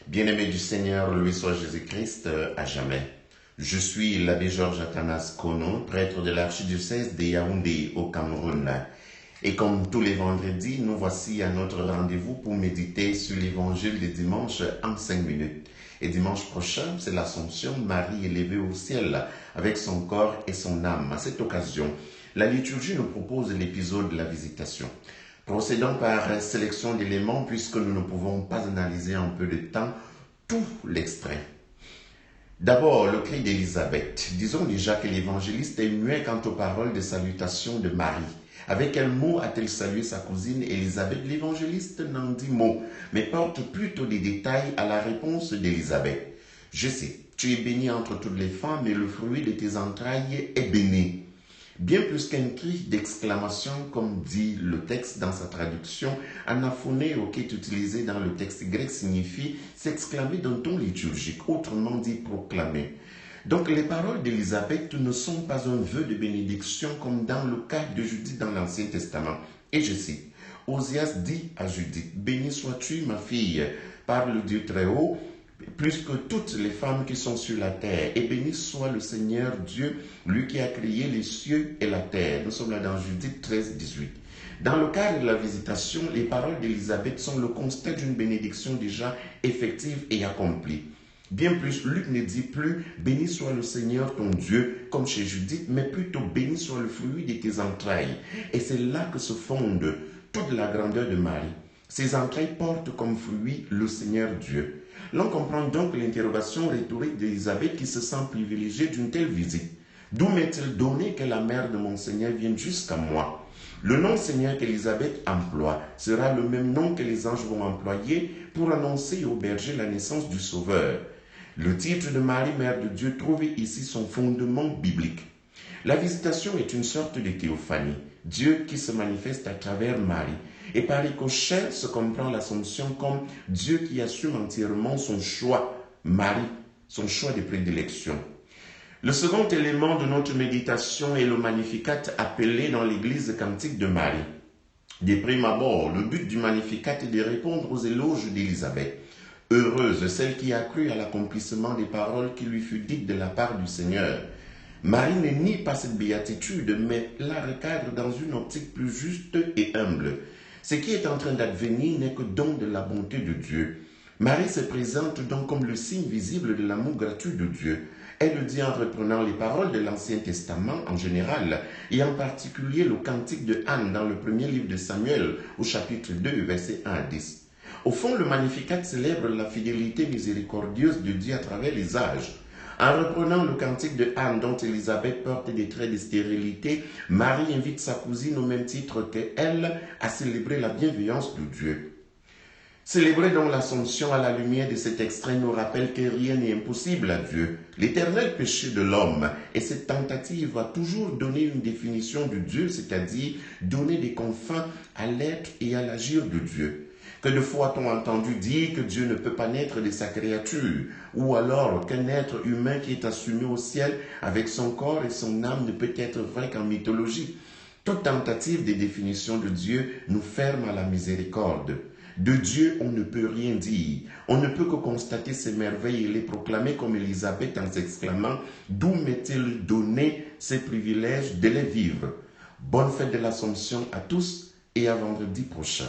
Bien-aimé du Seigneur, loué soit Jésus-Christ à jamais. Je suis l'abbé Georges Athanas Kono, prêtre de l'archidiocèse de Yaoundé au Cameroun. Et comme tous les vendredis, nous voici à notre rendez-vous pour méditer sur l'évangile de dimanche en 5 minutes. Et dimanche prochain, c'est l'Assomption, Marie élevée au ciel, avec son corps et son âme. À cette occasion, la liturgie nous propose l'épisode de la visitation. Procédons par sélection d'éléments puisque nous ne pouvons pas analyser en peu de temps tout l'extrait. D'abord, le cri d'Élisabeth. Disons déjà que l'évangéliste est muet quant aux paroles de salutation de Marie. Avec quel mot a-t-elle salué sa cousine Élisabeth? L'évangéliste n'en dit mot, mais porte plutôt des détails à la réponse d'Élisabeth. Je sais, tu es bénie entre toutes les femmes et le fruit de tes entrailles est béni. Bien plus qu'un cri d'exclamation, comme dit le texte dans sa traduction, anaphoneo qui est utilisé dans le texte grec signifie s'exclamer d'un ton liturgique, autrement dit proclamer. Donc les paroles d'Élisabeth ne sont pas un vœu de bénédiction comme dans le cas de Judith dans l'Ancien Testament. Et je cite, Osias dit à Judith, bénie sois-tu ma fille, par le Dieu très haut, plus que toutes les femmes qui sont sur la terre. Et béni soit le Seigneur Dieu, lui qui a créé les cieux et la terre. Nous sommes là dans Judith 13, 18. Dans le cadre de la visitation, les paroles d'Élisabeth sont le constat d'une bénédiction déjà effective et accomplie. Bien plus, Luc ne dit plus « Béni soit le Seigneur ton Dieu » comme chez Judith, mais plutôt « Béni soit le fruit de tes entrailles ». Et c'est là que se fonde toute la grandeur de Marie. Ses entrailles portent comme fruit le Seigneur Dieu. L'on comprend donc l'interrogation rhétorique d'Élisabeth qui se sent privilégiée d'une telle visite. D'où m'est-il donné que la mère de mon Seigneur vienne jusqu'à moi? Le nom Seigneur qu'Élisabeth emploie sera le même nom que les anges vont employer pour annoncer au berger la naissance du Sauveur. Le titre de Marie, Mère de Dieu, trouve ici son fondement biblique. La visitation est une sorte de théophanie, Dieu qui se manifeste à travers Marie. Et par ricochet se comprend l'Assomption comme Dieu qui assume entièrement son choix, Marie, son choix de prédilection. Le second élément de notre méditation est le Magnificat appelé dans l'Église cantique de Marie. De prime abord, le but du Magnificat est de répondre aux éloges d'Élisabeth. Heureuse celle qui a cru à l'accomplissement des paroles qui lui furent dites de la part du Seigneur. Marie ne nie pas cette béatitude, mais la recadre dans une optique plus juste et humble. Ce qui est en train d'advenir n'est que don de la bonté de Dieu. Marie se présente donc comme le signe visible de l'amour gratuit de Dieu. Elle le dit en reprenant les paroles de l'Ancien Testament en général, et en particulier le cantique de Anne dans le premier livre de Samuel, au chapitre 2, versets 1 à 10. Au fond, le Magnificat célèbre la fidélité miséricordieuse de Dieu à travers les âges. En reprenant le cantique de Anne dont Élisabeth porte des traits de stérilité, Marie invite sa cousine au même titre qu'elle à célébrer la bienveillance de Dieu. Célébrer donc l'Assomption à la lumière de cet extrait nous rappelle que rien n'est impossible à Dieu. L'éternel péché de l'homme et cette tentative va toujours donner une définition de Dieu, c'est-à-dire donner des confins à l'être et à l'agir de Dieu. Que de fois a-t-on entendu dire que Dieu ne peut pas naître de sa créature, ou alors qu'un être humain qui est assumé au ciel avec son corps et son âme ne peut être vrai qu'en mythologie. Toute tentative de définition de Dieu nous ferme à la miséricorde. De Dieu, on ne peut rien dire. On ne peut que constater ses merveilles et les proclamer comme Élisabeth en s'exclamant « D'où m'est-il donné ces privilèges de les vivre ?» Bonne fête de l'Assomption à tous et à vendredi prochain.